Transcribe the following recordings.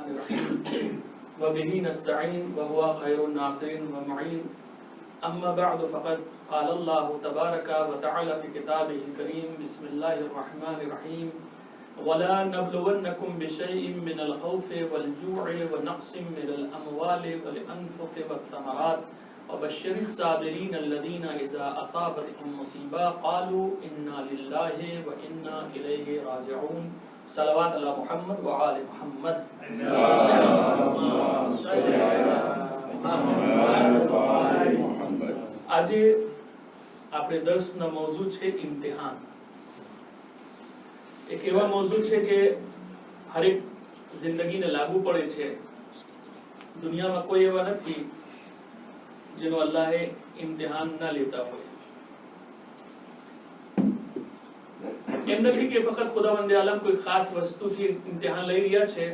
الرحيم وبه نستعين وهو خير الناصرين ومعين أما بعد فقد قال الله تبارك وتعالى في كتابه الكريم بسم الله الرحمن الرحيم ولا نبلونكم بشيء من الخوف والجوع ونقص من الأموال والأنفس والثمرات وبشر الصابرين الذين إذا أصابتهم مصيبة قالوا إنا لله وإنا إليه راجعون صلوات على محمد وآل محمد આજે આપણે 10 ના મૌજુ છે ઇમ્તિહાન. એક એવા મૌજુ છે કે હરેક જિંદગીને લાગુ પડે છે. દુનિયામાં કોઈ એવા નથી જેનો અલ્લાહે ઇમ્તિહાન ના લેતા હોય. એમ નથી કે ફક્ત ખુદાવંદે આલમ કોઈ ખાસ વસ્તુથી ઇમ્તિહાન લઈ રહ્યા છે,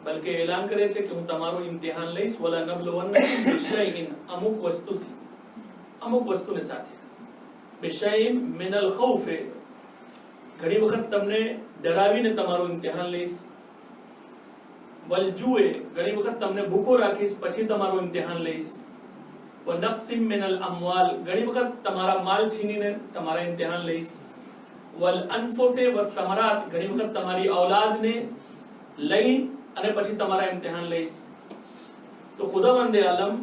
બલકે એલાન કરે છે કે હું તમારું ઇમ્તિહાન લઈશ. વલા નબલુવન્નકુમ બિશૈઇન, અમુક વસ્તુથી, અમુક વસ્તુને સાથે. બિશૈઇન મિનલ ખૌફ, ઘણી વખત તમને ડરાવીને તમારું ઇમ્તિહાન લઈશ. વલ જુએ, ઘણી વખત તમને ભૂખો રાખીશ પછી તમારું ઇમ્તિહાન લઈશ. વ નક્સિમ મિનલ અમવાલ, ઘણી વખત તમારા માલ છીનીને તમારા ઇમ્તિહાન લઈશ. વલ અનફુસે વ સમરાત, ઘણી વખત તમારી ઔલાદને લઈ અને પછી તમારા ઇમ્તિહાન લઈશ. તો ખુદાવંદે આલમ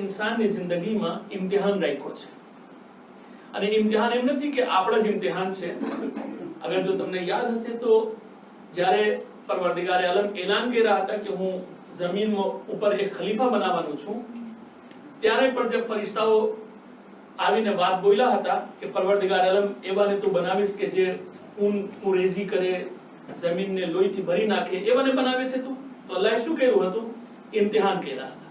ઇન્સાનની જિંદગીમાં ઇમ્તિહાન રાખ્યો છે. અને ઇમ્તિહાન એમ નથી કે આપણા જ ઇમ્તિહાન છે. અગર જો તમને યાદ હશે તો જ્યારે પરવરદિગારે આલમ એલાન કર્યા હતા કે હું જમીન ઉપર એક ખલીફા બનાવવાનું છું, ત્યારે પણ જે ફરિશ્તાઓ આવીને વાત બોલ્યા હતા કે પરવરદિગાર આલમ એવાને તું બનાવીશ કે જે ખૂન રેઝી કરે, જમીનને લોહીથી ભરી નાખે, એવાને બનાવે છે તું. તો અલ્લાહે શું કર્યું હતું? ઇમ્તિહાન કર્યા હતા.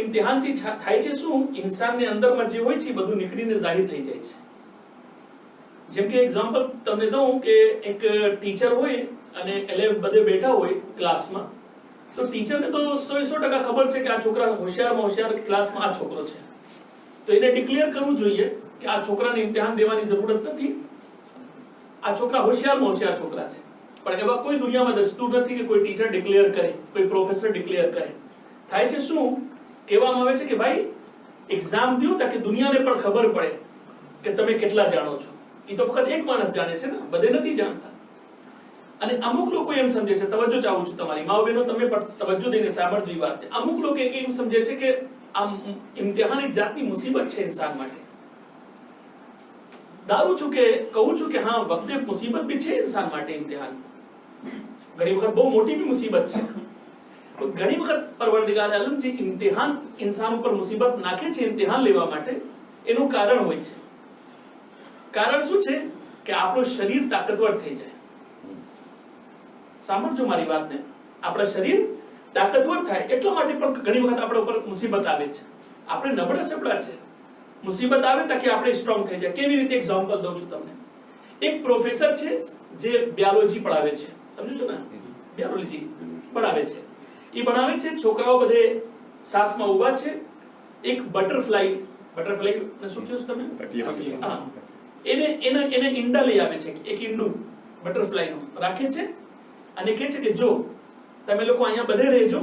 ઇમ્તિહાનથી થાય છે શું? ઇન્સાનની અંદરમાં જે હોય છે બધું નીકળીને જાહેર થઈ જાય છે. જેમ કે એક્ઝામ્પલ તમને દઉં કે એક ટીચર હોય અને એલેવ બધે બેઠા હોય ક્લાસમાં, તો ટીચરને તો 100% ખબર છે કે આ છોકરા હોશિયારમાં હોશિયાર ક્લાસમાં આ છોકરો છે. તો એને ડિક્લેર કરવું જોઈએ કે આ છોકરાને ઇમ્તિહાન દેવાની જરૂરત નથી, આ છોકરા હોશિયારમાં હોશિયાર છોકરા છે. પણ એવા કોઈ દુનિયામાં દસ્તુર નથી કે કોઈ ટીચર ડિક્લેર કરે, કોઈ પ્રોફેસર ડિક્લેર કરે. થાય છે શું? કહેવામાં આવે છે કે ભાઈ એક્ઝામ દો તાકે દુનિયાને પણ ખબર પડે કે તમે કેટલા જાણો છો. એ તો ફક્ત એક માણસ જાણે છે ને, બધે નથી જાણતા. અને અમુક લોકો એમ સમજે છે, તવજ્જો ચાહું છું તમારી માઓ બહેનો, તમે પણ તવજ્જો દઈને સાંભળજો એ વાત. અમુક લોકો એમ સમજે છે કે આ ઇમ્તિહાન એક જાતની મુસીબત છે ઇન્સાન માટે. દારૂ છું કે કહું છું કે હા, વખતે મુસીબત બી છે ઇન્સાન માટે ઇમ્તિહાન. ઘણી વખત બહુ મોટી બી મુસીબત છે. ઘણી વખત પરવરદિગાર આલમ જે ઇમ્તિહાન ઇન્સાન ઉપર મુસીબત નાખે છે ઇમ્તિહાન લેવા માટે, એનું કારણ હોય છે. કારણ શું છે? કે આપણું શરીર તાકાતવર થઈ જાય. સાંભળજો મારી વાતને. આપણા શરીર તાકાતવર થાય એટલા માટે પણ ઘણી વખત આપણા ઉપર મુસીબત આવે છે. આપણે નબળા સબળા છે, મુસીબત આવે તાકે આપણે સ્ટ્રોંગ થઈ જાય. કેવી રીતે? એક્ઝામ્પલ દઉં છું તમને. એક પ્રોફેસર છે જે બાયોલોજી પઢાવે છે, સમજો છો ને? બાયોલોજી પઢાવે છે. એ ભણાવે છે, છોકરાઓ બધે સાથમાં ઊભા છે. એક બટરફ્લાય ને શું કહ્યું તમે? હા, એને ઈંડા લઈ આવે છે. એક ઈંડું બટરફ્લાય નું રાખે છે અને કહે છે કે જો તમે લોકો અહીંયા બધે રહેજો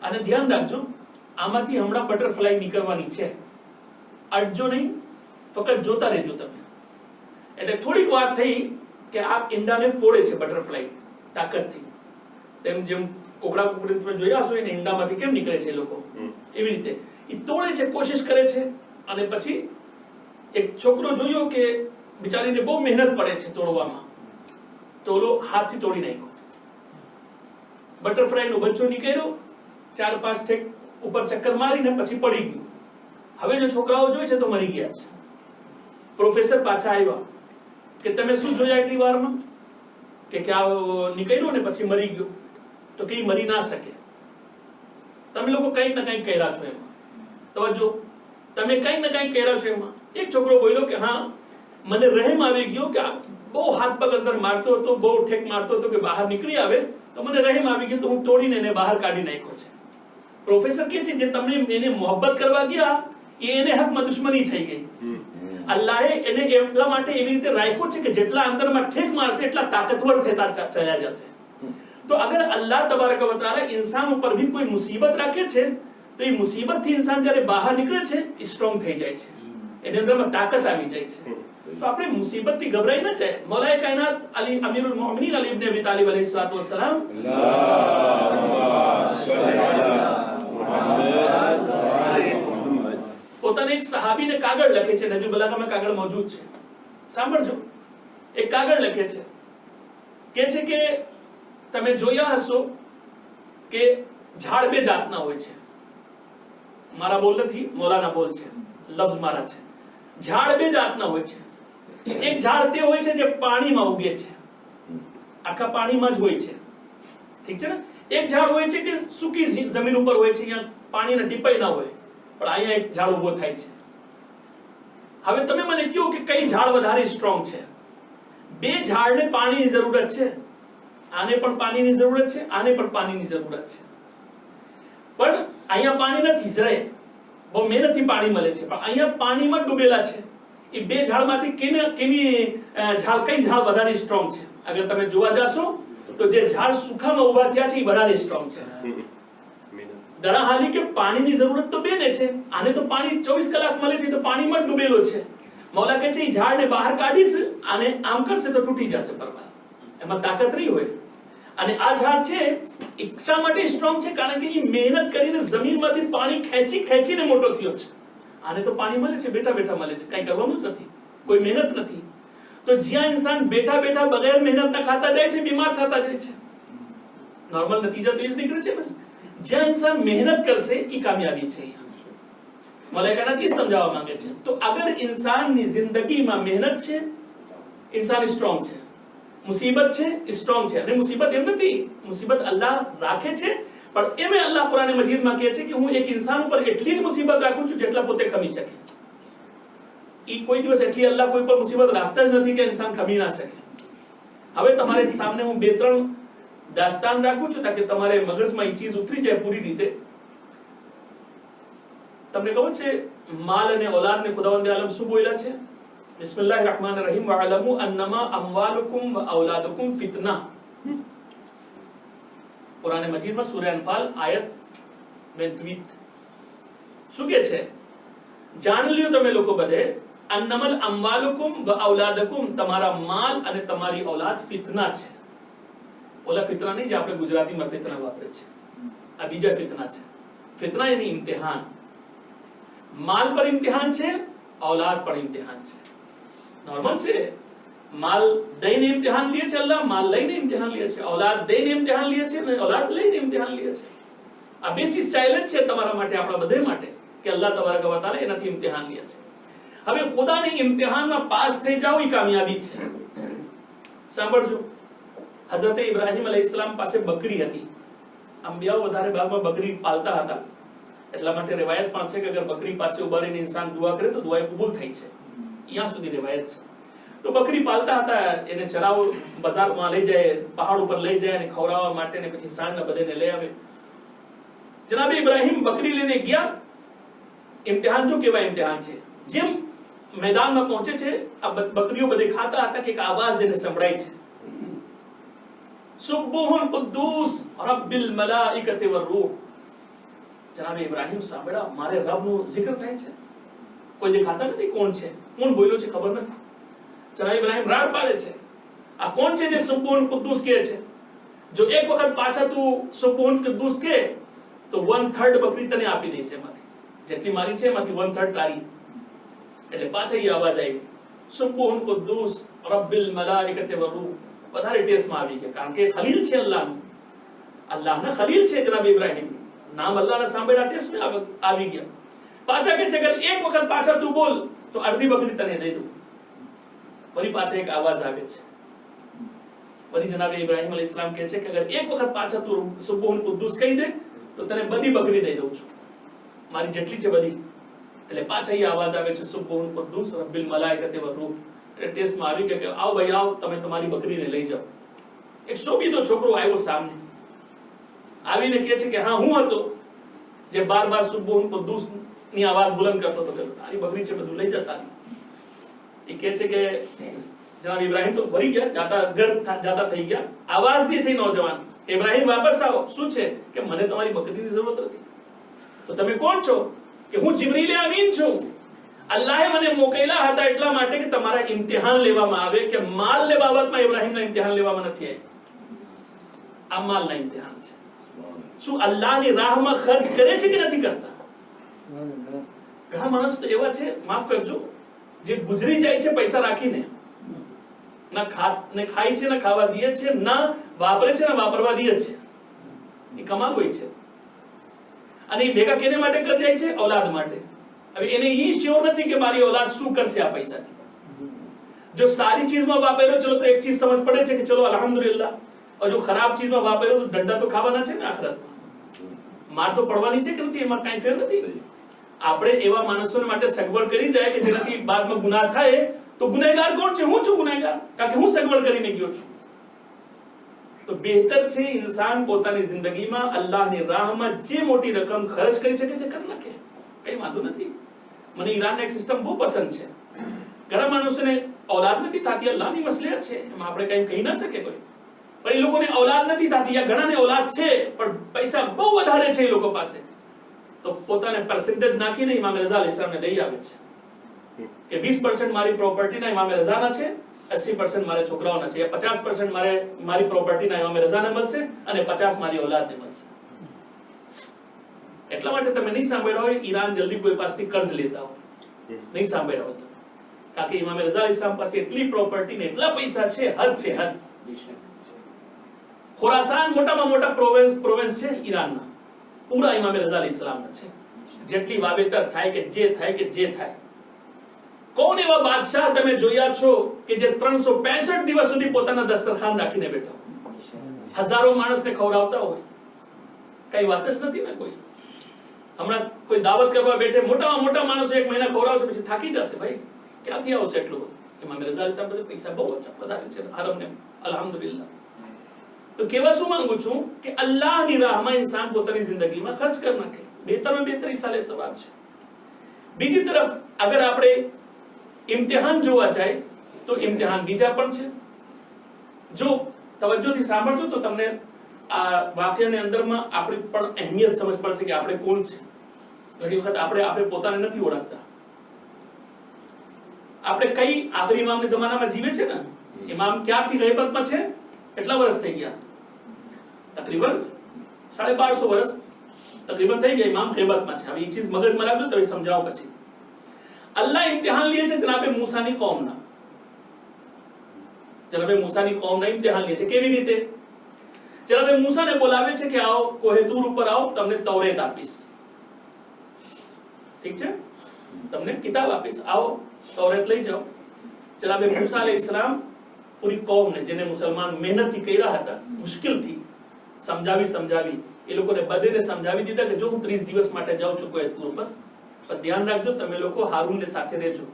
અને ધ્યાન રાખજો, આમાંથી હમણાં બટરફ્લાય નીકળવાની છે, અડજો નહીં, ફક્ત જોતા રહેજો તમે. એટલે થોડીક વાર થઈ કે આ ઈંડાને ફોડે છે બટરફ્લાય તાકાતથી. તેમ જેમ કોકડા કુકડી તમે જોયા હશો એને ઈંડામાંથી કેમ નીકળે છે લોકો, એવી રીતે એ તોડે છે, કોશિશ કરે છે. અને પછી એક છોકરો જોયો કે બિચારીને બહુ મહેનત પડે છે તોડવામાં, તો ઓલો હાથથી તોડી નાખ્યો. બટરફ્લાય નો બચ્ચો નીકળ્યો, 4-5 ઠેક ઉપર ચક્કર મારીને પછી પડી ગયું. હવે જો છોકરાઓ જોઈ છે તો મરી ગયા છે. પ્રોફેસર પાછા આવ્યા કે તમે શું જોયા એટલી વારમાં? કે ક્યાં નીકળ્યો ને પછી મરી ગયો. તો કે મરી ના શકે. તમે લોકો કંઈક ને કંઈક કર્યા છો એમાં. તો જો તમે કંઈક ને કંઈક કર્યા છો એમાં. એક છોકરો બોલ્યો કે હા, મને રહેમ આવી ગયો કે બહુ હાથ પગ અંદર મારતો હતો, બહુ ઠેક મારતો હતો કે બહાર નીકળી આવે, તો મને રહેમ આવી ગયો તો હું તોડીને એને બહાર કાઢી નાખ્યો છે. પ્રોફેસર કહે છે જે તમને એને મોહબ્બત કરવા ગયા એને હકમાં દુશ્મની થઈ ગઈ. અલ્લાહે એને એટલા માટે એવી રીતે રાખ્યો છે કે જેટલા અંદરમાં ઠેક મારશે એટલા તાકાતવર થતા ચાલ્યા જશે. તો અગર અલ્લાહ તબારક વ તઆલા ઇન્સાન ઉપર ભી કોઈ મુસીબત રાખે છે તો એ મુસીબત થી ઇન્સાન જ્યારે બહાર નીકળે છે સ્ટ્રોંગ થઈ જાય છે, એની અંદરમાં તાકાત આવી જાય છે. તો આપણે મુસીબત થી ગભરાઈ ન જાય. મૌલાએ કાયનાત અલી અમીરુલ મોમિનીન અલી ઇબ્ન અબી તાલિબ અલૈહિસ્સલાતુ વસ્સલામ પોતાને એક સહાબીને કાગળ લખે છે, નજ્મ બલાગામાં કાગળ મોજૂદ છે, સાંભળજો. એક કાગળ લખે છે, કે છે કે તમે જોયા હશો કે ઝાડ બે જાતના હોય છે. મારા બોલ નથી, મૌલાના બોલ છે, લફ્ઝ મારા છે. ઝાડ બે જાતના હોય છે. એક ઝાડ તે હોય છે જે પાણીમાં ઉગે છે, આખા પાણીમાં જ હોય છે, ઠીક છે ને. એક ઝાડ હોય છે કે સૂકી જમીન ઉપર હોય છે, અહીંયા પાણીના ટીપાઈ ના હોય, પણ અહીંયા એક ઝાડ ઉભો થાય છે. હવે તમે મને કહો કે કઈ ઝાડ વધારે સ્ટ્રોંગ છે? બે ઝાડને પાણીની જરૂરત છે, આને પણ પાણીની જરૂરત છે, આને પણ પાણીની જરૂરત છે, પણ અહીંયા પાણી નથી, જરાય બહુ મહેનતથી પાણી મળે છે, પણ અહીંયા પાણીમાં ડૂબેલા છે. એ બે ઝાડમાંથી કઈ ઝાડ વધારે સ્ટ્રોંગ છે? અગર તમે જોવા જાશો તો જે ઝાડ સુખામાં ઉભા થયા છે એ વધારે સ્ટ્રોંગ છે. દરા હાલી કે પાણીની જરૂરત તો બેને છે, આને તો પાણી 24 કલાક મળે છે, તો પાણીમાં ડૂબેલો છે. મૌલા કહે છે એ ઝાડને બહાર કાઢીશ, આને આમ કરશે તો તૂટી જશે બરબાદ, એમાં તાકાત નહીં હોય. અને આ ઝાડ છે એ શા માટે સ્ટ્રોંગ છે? કારણ કે એ મહેનત કરીને જમીનમાંથી પાણી ખેંચીને મોટો થયો છે. આને તો પાણી મળે છે, બેઠા બેઠા મળે છે, કઈ કરવાનું જ નથી, કોઈ મહેનત નથી. તો જ્યાં ઇન્સાન બેઠા બેઠા બગેર મહેનતના ખાતા જાય છે, બીમાર થતા જાય છે. નોર્મલ નતીજા તો એ જ નીકળે છે ને. જ્યાં ઇન્સાન મહેનત કરશે એ કામયાબી છે. મલાઈકાના એ સમજાવવા માંગે છે. તો અગર ઇન્સાનની જિંદગીમાં મહેનત છે, ઇન્સાન સ્ટ્રોંગ છે. મુસીબત છે, સ્ટ્રોંગ છે. અને મુસીબત એમ નથી, મુસીબત અલ્લાહ રાખે છે, પણ એમે અલ્લાહ કુરાન મજીદમાં કહે છે કે હું એક ઇન્સાન ઉપર એટલી જ મુસીબત રાખું છું જેટલા પોતે ખમી શકે. ઈ કોઈ દિવસ એટલી અલ્લાહ કોઈ પર મુસીબત રાખતા જ નથી કે ઇન્સાન ખમી ના શકે. હવે તમારે સામે હું બે ત્રણ દાસ્તાન રાખું છું તાકે તમારે મગજમાં એ ચીજ ઉતરી જાય પૂરી રીતે. તમને ખબર છે માલ અને ઓલાદને ખુદાવંદ આલમ શું બોલ્યા છે? બિસ્મિલ્લાહિર રહેમાનિર રહીમ વઅલમુ અન્નમા અમવાલુકુમ વ ઔલાદુકુમ ફિતના. કુરાન મજીદમાં સૂરા અનફાલ આયત 22 શું કહે છે? જાણ લ્યો તમે લોકો બધે અન્નમલ અમવાલુકુમ વ ઔલાદુકુમ, તમારા માલ અને તમારી ઔલાદ ફિતના છે. ઓલા ફિતના નહીં જે આપણે ગુજરાતીમાં ફિતના વાપરે છે, આ બીજા ફિતના છે. ફિતના એની ઇમ્તિહાન. માલ પર ઇમ્તિહાન છે, ઔલાદ પર ઇમ્તિહાન છે. નોર્મલ છે, માલ દઈને ઇમ્તિહાન લે છે અલ્લાહ, માલ લઈને ઇમ્તિહાન લે છે. ઔલાદ દઈને ઇમ્તિહાન લે છે અને ઔલાદ લઈને ઇમ્તિહાન લે છે. આ બે ચીજ ચેલેન્જ છે તમારા માટે, આપણા બધે માટે, કે અલ્લાહ તબારક વ તઆલા એનાથી ઇમ્તિહાન લે છે. હવે ખુદાની ઇમ્તિહાનમાં પાસ થઈ જાવ એ કામયાબી છે. સાંભળજો, હઝરત ઇબ્રાહિમ અલૈહિસ્સલામ પાસે બકરી હતી. અંબિયાઓ વધારે ભાગમાં બકરી પાલતા હતા, એટલા માટે riwayat પણ છે કે અગર બકરી પાસે ઉભા રહીને ઇન્સાન દુઆ કરે તો દુઆ કબૂલ થાય છે. અહીંયા સુધી riwayat છે. તો બકરી પાલતા હતા, એને ચરાવો બજારમાં લઈ જાય, પહાડ ઉપર લઈ જાય અને ખવડાવવા માટે, ને પછી સાંજના બધેને લઈ આવે. જનાબ ઇબ્રાહિમ બકરી લઈને ગયા. ઇમ્તિહાન જો કેવા ઇમ્તિહાન છે. જેમ મેદાનમાં પહોંચે છે, આ બકરીઓ બધે ખાતા હતા કે એક આવાજ એને સંભળાય છે, સુબ્બુહુન કુદ્દૂસ રબ્બિલ મલાઇકતિ વર-રૂહ. જનાબ ઇબ્રાહિમ સાંભળ્યા, મારે રબનું zikr થાય છે. કોઈ દેખાતા નથી કોણ છે, કોણ બોલ્યો છે ખબર નથી. જનાબ ઇબ્રાહિમ રાડ પાડે છે, આ કોણ છે જે સુબ્બુહુન કુદ્દૂસ કહે છે? જો એક વખત પાછા તું સુબ્બુહુન કુદ્દૂસ કહે તો 1/3 બકરી તને આપી દઈશ, એમાંથી જેટલી મારી છે એમાંથી 1/3 તારી. એટલે પાછા એ અવાજ આવી, સુબ્બુહુન કુદ્દૂસ રબ્બિલ મલાઇકતિ વર-રૂહ. વધારે ટેસ્ટમાં આવી ગયા, કારણ કે ખલીલ છે અલ્લાહનું, અલ્લાહના ખલીલ છે જનાબ ઇબ્રાહિમ. નામ અલ્લાહના સાંભળ્યા ટેસ્ટમાં આવી ગયા. પાછા કે છે અગર એક વખત પાછા તું બોલ તો અડધી બકરી તને દઈ દઉં. ફરી પાછા એક અવાજ આવે છે. ફરી જનાબ ઇબ્રાહિમ અલૈહિસ્સલામ કહે છે કે અગર એક વખત પાછા તું સુબ્બુહુન કુદ્દૂસ કહી દે તો તને બધી બકરી દઈ દઉં છું, મારી જેટલી છે બધી. એટલે પાછા એ અવાજ આવે છે, સુબ્બુહુન કુદ્દૂસ રબ્બિલ મલાઇકતિ વર-રૂહ. એટલે ટેસ્ટમાં આવી ગયા કે આવો ભાઈ આવો, તમે તમારી બકરીને લઈ જાઓ. એક શોભીતો છોકરો આવ્યો સામે, આવીને કહે છે કે હા હું હતો જે બાર સુબ્બુહુન કુદ્દૂસ ની આવાજ બુલંદ કરતો હતો, તારી બકરી છે બધું લઈ જતા. એ કહે છે કે જનાબ ઇબ્રાહિમ તો ભરી ગયા, જાતા ઘર જાતા થઈ ગયા. આવાજ દે છે નોજવાન ઇબ્રાહીમ વાપસ આવો, શું છે કે મને તમારી બકરીની જરૂરત નથી. તો તમે કોણ છો? કે હું જિબ્રીલ અમીન છું. અલ્લાહે મને મોકલેલા હતા એટલા માટે કે તમારા ઇમ્તિહાન લેવામાં આવે, કે માલને બાબતમાં ઇબ્રાહીમના ઇમ્તિહાન લેવામાં નથી આવ્યા. આ માલના ઇમ્તિહાન છે. શું અલ્લાહની રાહમાં ખર્ચ કરે છે કે નથી કરતા? ઘણા માણસ તો એવા છે, માફ કરજો, જે ગુજરી જાય છે પૈસા રાખીને, ના ખાય છે ના ખાવા દે છે, ના વાપરે છે ના વાપરવા દે છે. એ કમાલ હોય છે. અને એ ભેગા કેને માટે કરી જાય છે? औलाद માટે. હવે એને એ શ્યોર નથી કે મારી औलाद શું કરશે આ પૈસાથી. જો સારી ચીજમાં વાપર્યો ચલો તો એક ચીજ સમજ પડે છે કે ચલો અલ્હમ્દુલિલ્લાહ, और जो खराब चीजમાં વાપર્યો તો ડંડા તો ખાવાના છે ને આખરતમાં, માર તો પડવાની છે કે નથી, એમાં કાંઈ ફેર નથી. આપણે એવા માણસોને માટે સગવડ કરી જાય કે જેનાથી બાદમાં ગુનાહ થાય તો ગુનેગાર કોણ છે? હું છું ગુનેગાર, કારણ કે હું સગવડ કરીને ગયો છું. તો બહેતર છે ઇન્સાન પોતાની જિંદગીમાં અલ્લાહની રાહમાં જે મોટી રકમ ખર્ચ કરી શકે છે કરી નાખે, કઈ વાંધો નથી. મને ઈરાનની એક સિસ્ટમ બહુ પસંદ છે. ઘણા માણસોને औलाद નથી થતી, અલ્લાહની મસલિયત છે, એમાં આપણે કઈ કહી ના શકે કોઈ. પણ એ લોકોને औलाद નથી થતી, યા ઘણાને औलाद છે પણ પૈસા બહુ વધારે છે એ લોકો પાસે, તો પોતાને પર્સન્ટેજ નાખીને ઇમામ રઝા અલૈહિસ્સલામને દઈ આવે છે કે 20% મારી પ્રોપર્ટીના ઇમામ રઝાના છે, 80% મારા છોકરાઓના છે, 50% મારી પ્રોપર્ટીના ઇમામ રઝાને મળશે અને 50 મારી औलादને મળશે. એટલા માટે તમે નહીં સાંભળ્યા હોય ઈરાન જલ્દી કોઈ પાસેથી કર્જ લેતા હોય, નહીં સાંભળ્યા હોય, કારણ કે ઇમામ રઝા અલૈહિસ્સલામ પાસે એટલી પ્રોપર્ટી ને એટલા પૈસા છે, હદ છે હદ. ખુરાસાન મોટામાં મોટા પ્રોવિન્સ છે ઈરાનના, પૂરા ઇમામ રઝા અલૈહિસ્સલામના છે. જેટલી વાવેતર થાય કે જે થાય. કોણ એવા બાદશાહ તમે જોયા છો કે જે 365 દિવસ સુધી પોતાના દસ્તરખાન રાખીને બેઠા હોય, હજારો માણસને ખવડાવતા હોય? કઈ વાત જ નથી ને કોઈ. હમણાં કોઈ દાવત કરવા બેઠે મોટામાં મોટા માણસો એક મહિના ખવડાવશે પછી થાકી જશે. ભાઈ ક્યાંથી આવશે એટલું બધું? ઇમામ રઝા અલૈહિસ્સલામ પાસે પૈસા બહુ વધારે છે હરમને, અલ્હમ્દુલિલ્લાહ. તો કેવા શું માંગુ છું કે અલ્લાહની રાહમાં ઇન્સાન પોતાની જિંદગીમાં ખર્ચ કરી નાખે, બહેતરમાં બહેતર ઇસાલે સવાબ છે. બીજી તરફ અગર આપણે ઇમ્તિહાન જોવા જાય તો ઇમ્તિહાન બીજા પણ છે. જો તવજ્જોથી સાંભળજો તો તમને આ વાક્યની અંદરમાં આપણી પણ અહેમિયત સમજ પડશે કે આપણે કોણ છે. ઘણી વખત આપણે પોતાને નથી ઓળખતા. આપણે કઈ આખરી ઇમામના જમાનામાં જીવે છે ને, ઇમામ ક્યારથી ગૈબતમાં છે, કેટલા વર્ષ થઈ ગયા? તકરીબન 1250 વર્ષ તકરીબન થઈ ગયા ઇમામ ગૈબતમાં છે. હવે એ ચીજ મગજમાં રાખજો તો સમજાવો પછી. અલ્લાહ ઇમ્તિહાન લે છે જનાબે મૂસાની કોમના, જનાબે મૂસાની કોમના ઇમ્તિહાન લે છે. કેવી રીતે? જનાબે મૂસાને બોલાવે છે કે આવો કોહે તૂર ઉપર આવો, તમને તૌરેત આપીશ. ઠીક છે, તમને કિતાબ આપીશ, આવો તૌરેત લઈ જાઓ. જનાબે મૂસા અલૈહિસ્સલામ પૂરી કોમને, જેને મુસલમાન મહેનતથી કર્યા હતા, મુશ્કેલથી સમજાવી એ લોકોને બધેને સમજાવી દીધા કે જો હું 30 દિવસ માટે જાઉં છું કોઈ તૂર પર, પણ ધ્યાન રાખજો તમે લોકો હારૂનને સાથે રહેજો,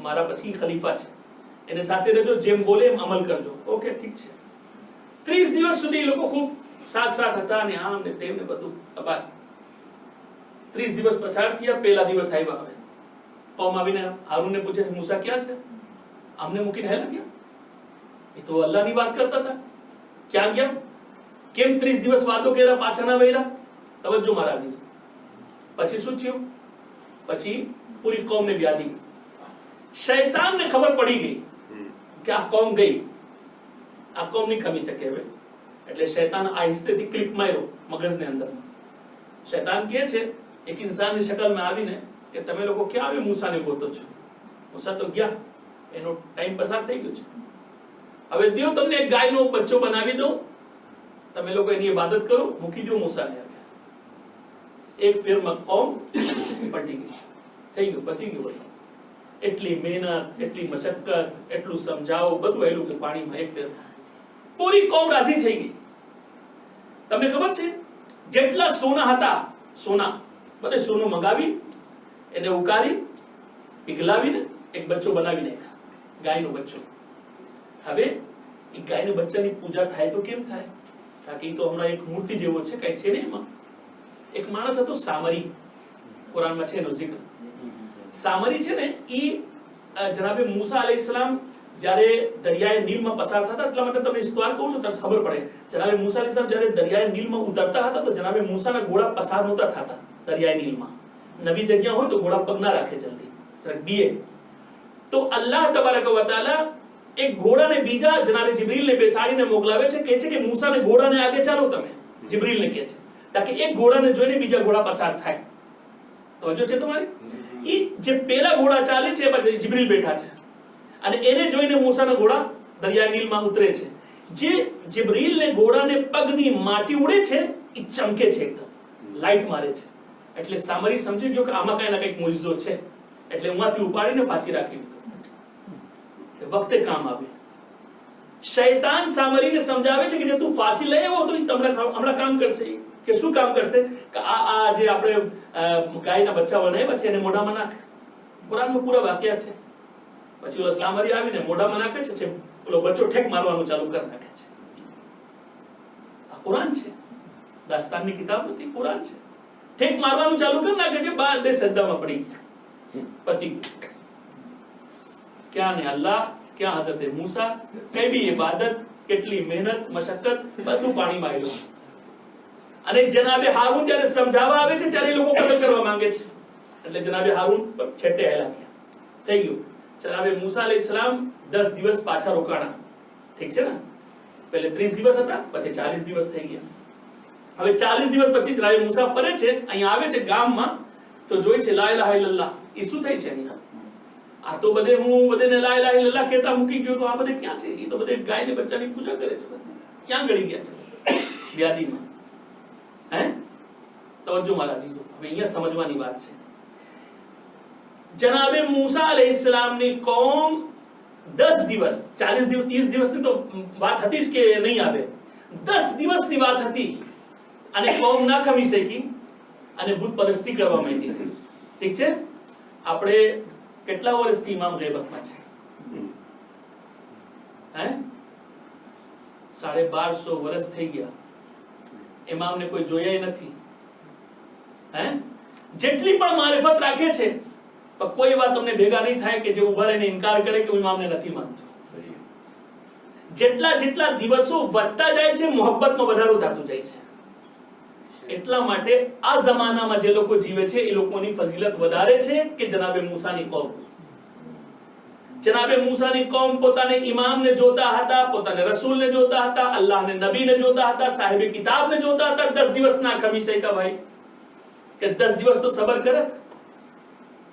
મારા પછી ખલીફા છે, એને સાથે રહેજો, જેમ બોલે એમ અમલ કરજો. ઓકે ઠીક છે. 30 દિવસ સુધી એ લોકો ખૂબ સાથ હતા ને આમ ને તેમ ને બધું. 30 દિવસ પસાર થયા, પહેલા દિવસ આવ્યા. હવે કૌમ આવીને હારૂનને પૂછે છે મૂસા ક્યાં છે? અમને મૂકીને હેલા ગયા? એ તો અલ્લાહની વાત કરતા હતા, ક્યાં ગયા? કેમ 30 દિવસ વાદો કર્યા, પાછા ના વૈરા? તવજ્જો મારા અઝીઝ. પછી શું થયું? પછી પૂરી કૌમને વ્યાધિ, શૈતાનને ખબર પડી ગઈ કે આ કૌમ ગઈ, આ કૌમ નહીં ખમી શકે હવે. એટલે શૈતાન આહિસ્તેથી ક્લિક માર્યો મગજની અંદર. શૈતાન કહે છે એક ઇન્સાનની શકલમાં આવીને કે તમે લોકો ક્યાં આવે મૂસાને ગોતો છો? મૂસા તો ગયા, એનો ટાઈમ પસાર થઈ ગયો છે. હવે દિયો તમને એક ગાયનો બચ્ચો બનાવી દઉં, તમે લોકો એની ઇબાદત કરો, મૂકી દો મૂસાને. એક ફેરમાં કૌમ પટી ગઈ, થઈ ગયું, પચી ગયું. એટલી મહેનત, એટલી મશક્કત, એટલું સમજાવો, બધું હેલું કે પાણીમાં એક ફેર પૂરી કૌમ રાજી થઈ ગઈ. તમને ખબર છે જેટલા સોના હતા, સોના બધે સોનું મંગાવી એને ઉકારી પીગલાવીને એક બચ્ચો બનાવી નાખ્યા, ગાયનો બચ્ચો. હવે એ ગાયના બચ્ચાની પૂજા થાય તો કેમ થાય? કારણ કે એ તો હમણાં એક મૂર્તિ જેવો છે, કઈ છે નહીં એમાં. એક માણસ હતો સામરી, કુરાનમાં છે એનો zikr. સામરી છે ને, એ જનાબે મૂસા અલૈહિસ્સલામ જ્યારે દરિયાએ નીલમાં પસાર થતા, એટલા માટે તમને ઇસ્તવાર કહું છું, તમને ખબર પડે. જનાબે મૂસા અલૈહિસ્સલામ જ્યારે દરિયાએ નીલમાં ઉતરતા હતા તો જનાબે મૂસાના ઘોડા પસાર નહોતા થતા દરિયાએ નીલમાં. નવી જગ્યા હોય તો ઘોડા પગ ના રાખે જલ્દી, જરાક બીએ. તો અલ્લાહ તબારક વ તઆલા એક ઘોડાને બીજા જનાબે જિબ્રીલને બેસાડીને મોકલાવે છે, કહે છે કે મૂસાને ઘોડાને આગે ચાલો તમે, જિબ્રીલને કહે છે, તાકી એક ઘોડાને જોઈને બીજા ઘોડા પસાર થાય. તવજ્જો છે તમારી? ઈ જે પેલા ઘોડા ચાલે છે એમાં જિબ્રીલ બેઠા છે અને એને જોઈને મૂસાના ઘોડા દરિયા નીલમાં ઉતરે છે. જે જિબ્રીલને ઘોડાને પગની માટી ઉડે છે ઈ ચમકે છે, એકદમ લાઈટ મારે છે. એટલે સામરી સમજી ગયો કે આમાં કઈ ના કઈક મુજિઝો છે, એટલે ઉમાંથી ઉપાડીને ફાંસી રાખી દીધો. વખતે કામ આવે. શૈતાન સામરીને સમજાવે છે કે જો તું ફાંસી લઈ આવ્યો તો ઈ તમને હમણાં કામ કરશે. કે શું કામ કરશે? કે આ જે આપણે ગાયના બચ્ચા બનાવ્યા છે એને મોઢામાં નાખ. કુરાનમાં પૂરા વાક્યા છે. પછી ઓલો સામરી આવીને મોઢામાં નાખે છે, ઓલો બચ્ચો ઠેક મારવાનું ચાલુ કરી નાખે છે. આ કુરાન છે, દાસ્તાનની કિતાબ નથી, કુરાન છે. ઠેક મારવાનું ચાલુ કરી નાખે છે, બાદ દે સજદામાં પડી પતિ. ક્યાં ને અલ્લાહ, ક્યાં હઝરત મૂસા, કઈ બી ઇબાદત, કેટલી મહેનત, મશક્કત, બધું પાણીમાં આવેલું. અને જનાબે હારૂન જ્યારે સમજાવવા આવે છે ત્યારે એ લોકો કતલ કરવા માંગે છે, એટલે જનાબે હારૂન છેટે હેલા ગયા. થઈ ગયું. જનાબે મૂસા અલૈહિસ્સલામ 10 દિવસ પાછા રોકાણા. ઠીક છે ને? પહેલે 30 દિવસ હતા, પછી 40 દિવસ થઈ ગયા. હવે 40 દિવસ પછી જનાબે મૂસા ફરે છે, અહીંયા આવે છે ગામમાં, તો જોઈ છે લા ઇલાહા ઇલ્લલ્લાહ. એ શું થઈ છે અહીંયા? આ તો બધે હું બધાને લા ઇલાહા ઇલ્લલ્લાહ કહેતા મૂકી ગયો, તો આ બધે ક્યાં છે? એ તો બધે ગાયને બચ્ચાની પૂજા કરે છે. ક્યાં ગળી ગયા છે? વ્યાધિમાં. હે? તવજ્જો મારા અઝીઝો, હવે અહીંયા સમજવાની વાત છે. જનાબે મૂસા અલૈહિસ્સલામની કોમ 10 દિવસ, 40 દિવસ, 30 દિવસની તો વાત હતી જ કે નહીં આવે, 10 દિવસની વાત હતી અને કોમ ના ખમી શકી અને બુત પરસ્તી કરવા માંડી. ઠીક છે? આપણે કેટલા વર્ષથી ઇમામ ગૈબતમાં છે? હે? 1250 વર્ષ થઈ ગયા. ઇમામને કોઈ જોયા નથી. હે? જેટલી પણ મારિફત રાખે છે પણ કોઈ વાત તમને ભેગા નહીં થાય કે જે ઉભા રહીને ઇનકાર કરે કે હું ઇમામને નથી માનતો. જેટલા જેટલા દિવસો વધતા જાય છે મોહબ્બતમાં વધારો થતો જાય છે. એટલા માટે આ જમાનામાં જે લોકો જીવે છે એ લોકોની ફઝીલત વધારે છે કે જનાબે મૂસાની કોમ. જનાબે મૂસાની કોમ પોતાને ઇમામને જોતા હતા, પોતાને રસૂલને જોતા હતા, અલ્લાહને નબીને જોતા હતા, સાહેબે કિતાબને જોતા હતા. 10 દિવસ ના ખમી શક્યા ભાઈ, કે 10 દિવસ તો સબર કરત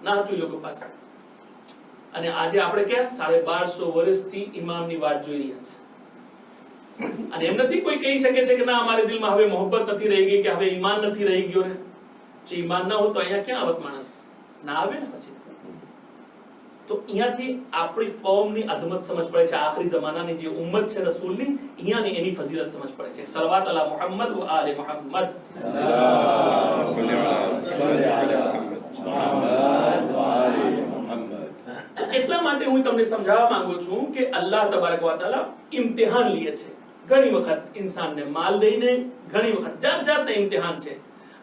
ના હતું લોકો પાસે. અને આજે આપણે કે 1250 વર્ષથી ઇમામની વાત જોઈ રહ્યા છે. અને એમ નથી કોઈ કહી શકે છે કે ના અમારા દિલમાં હવે મોહબ્બત નથી રહી ગઈ, કે હવે ઈમાન નથી રહી ગયો ને. જો ઈમાન ના હોય તો અહીંયા ક્યાં આવત માણસ? ના આવે ને પછી. તો અહીંયાથી આપણી કોમની અઝમત સમજ પડે છે. આખરી જમાનાની જે ઉમ્મત છે રસૂલની, અહીંયાની એની ફઝીલત સમજ પડે છે. સલવાત અલા મુહમ્મદ વ આલે મુહમ્મદ. એટલા માટે હું તમને સમજાવવા માંગુ છું કે અલ્લાહ તબારક વ તઆલા ઇમ્તિહાન લે છે. ઘણી વખત ઇન્સાનને માલ દઈને, ઘણી વખત જાત જાતના ઇમ્તિહાન છે.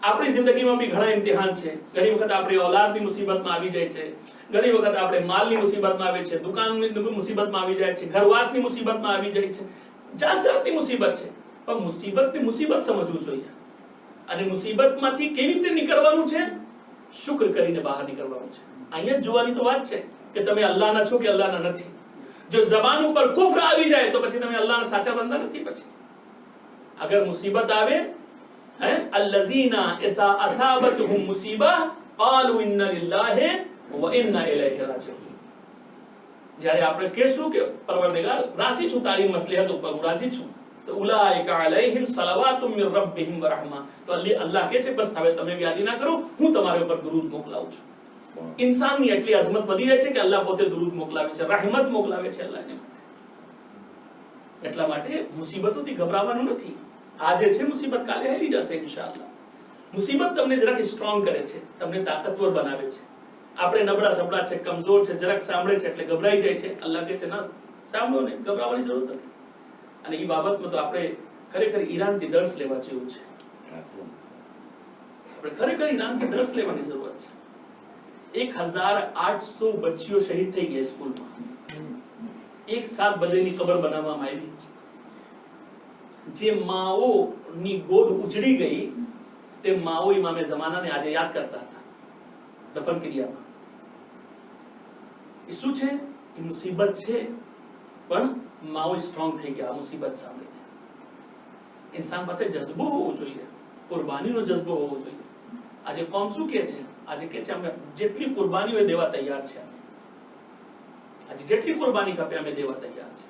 આપણી જિંદગીમાં બી ઘણા ઇમ્તિહાન છે. ઘણી વખત આપણી ઔલાદની મુસીબતમાં આવી જાય છે, ઘણી વખત આપણે માલની મુસીબતમાં આવે છે, દુકાનની મુસીબતમાં આવી જાય છે, ઘરવાસની મુસીબતમાં આવી જાય છે. જાત જાતની મુસીબત છે. પણ મુસીબતને મુસીબત સમજવું જોઈએ. અને મુસીબતમાંથી કેવી રીતે નીકળવાનું છે? શુક્ર કરીને બહાર નીકળવાનું છે. અહીંયા જોવાની તો વાત છે કે તમે અલ્લાહના છો કે અલ્લાહના નથી. જો જબાન ઉપર કુફર આવી જાય તો પછી તમે અલ્લાહના સાચા બંદા નથી. પછી અગર મુસીબત આવે, હે અલ્લઝીના ઇઝા અસાબતહુમ મુસીબા قالوا ઇન્ના લિલ્લાહિ વ ઇન્ના ઇલૈહિ રાજીઉન. જ્યારે આપણે કહેશું કે પરવરદિગાર રાજી છું તારી મસલહત ઉપર, હું રાજી છું, તો ઉલાઇકા અલૈહિમ સલાવાતુમ મિર રબ્બિહિમ વ રહમા. તો અલ્લાહ કહે છે બસ હવે તમે વ્યાદી ના કરો, હું તમારા ઉપર દરૂદ મોકલાવું છું. ઇન્સાનની એટલી અઝમત વધી રહી છે કે અલ્લાહ પોતે દરૂદ મોકલાવે છે, રહેમત મોકલાવે છે અલ્લાહને માટે. એટલા માટે મુસીબતોથી ગભરાવાનું નથી. આજે છે મુસીબત, કાલે હાલી જશે ઇન્શાઅલ્લાહ. મુસીબત તમને જરાક સ્ટ્રોંગ કરે છે, તમને તાકાતવર બનાવે છે. આપણે નબળા સબળા છે, કમજોર છે, જરાક સાંભળે છે એટલે ગભરાઈ જાય છે. અલ્લાહ કહે છે ના સાંભળો ને, ગભરાવાની જરૂર નથી. અને એ બાબતમાં તો આપણે ખરેખર ઈરાનથી દર્શ લેવા જેવું છે. આપણે ખરેખર ઈરાનથી દર્શ લેવાની જરૂરત છે. 1800 બચ્ચીઓ શહીદ થઈ ગયા સ્કૂલમાં. એક 7 બજેની કબર બનાવવામાં આવી, જે માઓની ગોદ ઉજળી ગઈ તે માઓ ઇમામે જમાનાને આજે યાદ કરતા હતા દફન ક્રિયામાં. એ શું છે? એ મુસીબત છે, પણ માઓ સ્ટ્રોંગ થઈ ગયા મુસીબત સામે. ઇન્સાન પાસે જજ્બો હોવો જોઈએ, કુરબાનીનો જજ્બો હોવો જોઈએ. આજે કોમ શું કહે છે? આજે કહે છે અમે જેટલી કુરબાનીઓ દેવા તૈયાર છે, આજે જેટલી કુરબાની ખપે અમે દેવા તૈયાર છે.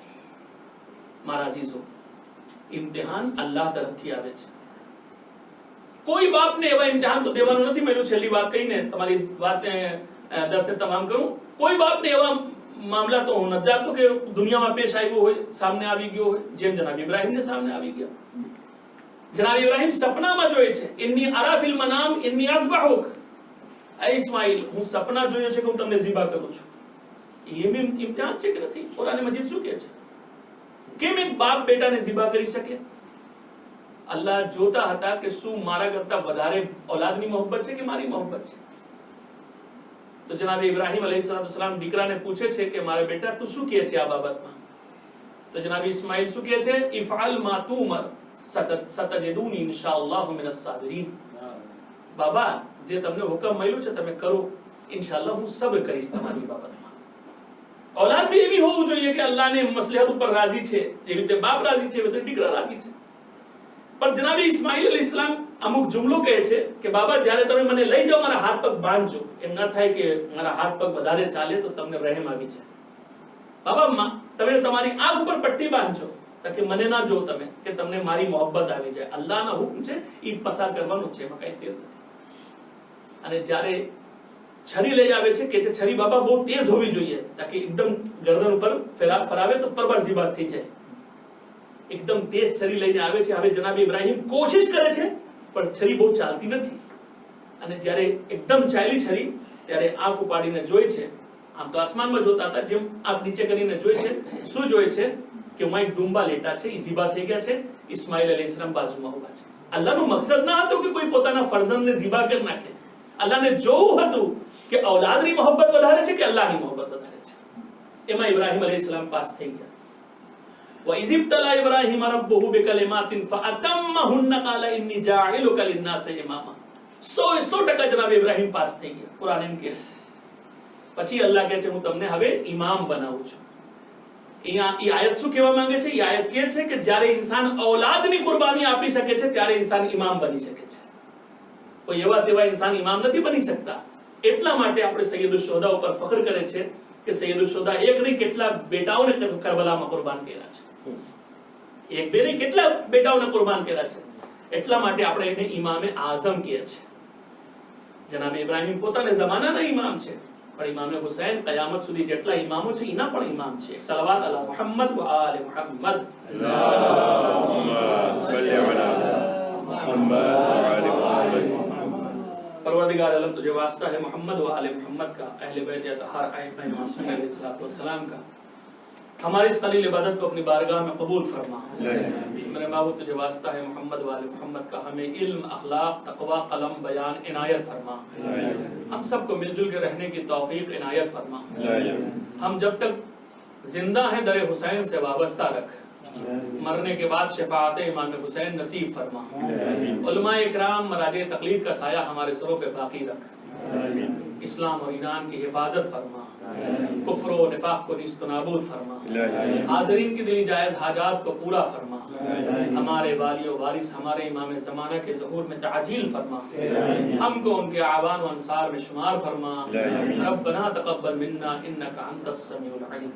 મારા અઝીઝો, ઇમ્તિહાન અલ્લાહ તરફથી આવે છે. કોઈ બાપને એવા ઇમ્તિહાન તો દેવાનું નથી. મેં છેલ્લી વાત કહીને તમારી વાતને દસ્તે તમામ કરું. કોઈ બાપને એવા મામલા તો હું નથી જાણતો કે દુનિયામાં પેશ આવ્યો હોય, સામે આવી ગયો હોય, જેમ જનાબ ઇબ્રાહીમને સામે આવી ગયા. જનાબ ઇબ્રાહીમ સપનામાં જોયે છે, ઇન્ની અરા ફિલ મનામ ઇન્ની અઝબહુક, એ ઇસ્માઈલ હું સપના જોયો છે કે હું તમને ઝિબા કરું છું. એ ઇમ્તિહાન છે કે નથી? કુરાન મજીદ શું કહે છે? કેમ એક બાપ બેટાને ઝિબા કરી શકે? અલ્લાહ જોતા હતા કે શું મારા કરતા વધારે ઔલાદની મોહબ્બત છે કે મારી મોહબ્બત છે. તો જનાબ ઇબ્રાહીમ અલૈહિસ્સલામ દીકરાને પૂછે છે કે મારા બેટા તું શું કહે છે આ બાબતમાં? તો જનાબ ઇસ્માઈલ શું કહે છે? ઇફઅલ મા તુમર સતજદુની ઇન્શાઅલ્લાહ મિનસ સાબિરીન. બાબા, જે તમને હુકમ મળ્યો છે તમે કરો, ઇન્શાઅલ્લાહ હું સબ્ર કરીશ તમારી બાબતમાં. ઔલાદ બી એવી હોવું જોઈએ કે અલ્લાહને મસલહત ઉપર રાજી છે, જેવી રીતે બાપ રાજી છે એવી રીતે દીકરા રાજી છે. પણ જનાબ ઇસ્માઈલ અલૈહિસ્સલામ અમુક જુમલો કહે છે કે બાબા જ્યારે તમે મને લઈ જાઓ મારા હાથ પગ બાંધજો, એમ ના થાય કે મારા હાથ પગ વધારે ચાલે તો તમને રહેમ આવી જાય. બાબા તમે તમારી આંખ ઉપર પટ્ટી બાંધજો તાકે મને ના જો તમે, કે તમને મારી મોહબ્બત આવી જાય. અલ્લાહનો હુકમ છે, ઈ પસાર કરવાનું છે, એમાં કઈ ફેર નથી. અને જ્યારે છરી લઈ આવે છે કે છે છરી બાબા બહુ તેજ હોવી જોઈએ તાકે એકદમ ગરદન ઉપર ફરાવે તો પરબર ઝિબા થઈ જાય. એકદમ તેજ છરી લઈને આવે છે. હવે જનાબ ઇબ્રાહીમ કોશિશ કરે છે પણ છરી બહુ ચાલતી નથી. અને જ્યારે એકદમ ચાલી છરી ત્યારે આંખ ઉપાડીને જોઈ છે, આમ તો આસમાનમાં જોતા હતા, જેમ આંખ નીચે કરીને જોઈ છે, શું જોઈ છે કે હું એક ડુંબા લેટા છે, ઈ ઝિબા થઈ ગયા છે, ઇસ્માઈલ અલૈહિસ્સલામ બાજુમાં ઉભા છે. અલ્લાહનો મકસદ ના હતો કે કોઈ પોતાના ફરઝંદને ઝિબા કરી નાખે. અલ્લાહને જોવું હતું કે ઔલાદની મોહબ્બત વધારે છે કે અલ્લાહની મોહબ્બત વધારે છે. એમાં ઇબ્રાહીમ અલૈહિસ્સલામ પાસ થઈ ગયા. وَإِذِ ابْتَلَى إِبْرَاهِيمَ رَبُّهُ بِكَلِمَاتٍ فَأَتَمَّهُنَّ قَالَ إِنِّي جَاعِلُكَ لِلنَّاسِ إِمَامًا. 100% જનાબ ઇબ્રાહીમ પાસ થઈ ગયા. કુરાન એમ કહે છે. પછી અલ્લાહ કહે છે હું તમને હવે ઇમામ બનાવું છું. અહીંયા એ આયત શું કહેવા માંગે છે? એ આયત કહે છે કે જ્યારે ઇન્સાન ઔલાદની કુરબાની આપી શકે છે ત્યારે ઇન્સાન ઇમામ બની શકે છે. કોઈ એવા તેવા ઇન્સાન ઇમામ નથી બની શકતા. એટલા માટે આપણે સૈયદુશ શુહદા ઉપર ફખર કરે છે કે સૈયદુશ શુહદા એક નહીં કેટલા બેટાઓને કરબલામાં કુરબાન કર્યા છે. એક બે નહીં કેટલા બેટાઓને કુરબાન કર્યા છે. એટલા માટે આપણે એને ઇમામે આઝમ કહે છે. જનાબ ઇબ્રાહીમ પોતાને જમાનાના ઇમામ છે, પણ ઇમામે હુસૈન કયામત સુધી જેટલા ઇમામો છે એના પણ ઇમામ છે. સલાવત અલા મુહમ્મદ વ આલે મુહમ્મદ. અલ્લાહુમ્મા સલ્લી અલા મુહમ્મદ વ આલે મુહમ્મદ. परवरदिगार आलम तुझे वास्ता है मोहम्मद व आले मोहम्मद का, अहले बैत अतहर आइम्मा मासूम अलैहिस्सलाम का. हमारी इस कलील इबादत को अपनी बारगाह में कबूल फरमा. मेरे माबूद तुझे वास्ता है मोहम्मद व आले मोहम्मद का, हमें इल्म, अखलाक, तक़वा, कलम, बयान इनायत फरमा. हम सबको मिलजुल के रहने की तौफीक इनायत फरमा. हम जब तक जिंदा हैं दर हुसैन से वाबस्ता रख, मरने के बाद शफाअत इमाम हुसैन नसीब फरमा. उलमाए इकराम मराजे तकलीद का साया हमारे सरों पे बाकी रख. इस्लाम और ईरान की हिफाजत फरमा. कुफ्र और निफाक को निस्त नाबूद फरमा. हाज़रीन की दिली जायज़ हाजात को पूरा फरमा. हमारे वालियो वारिस हमारे इमाम ज़माना के ज़हूर में ताजील फरमा. हमको उनके आवान व अंसार में शुमार फरमा. रब्बना तक़ब्बल मिन्ना इन्नका अंतस समीउल अलीम.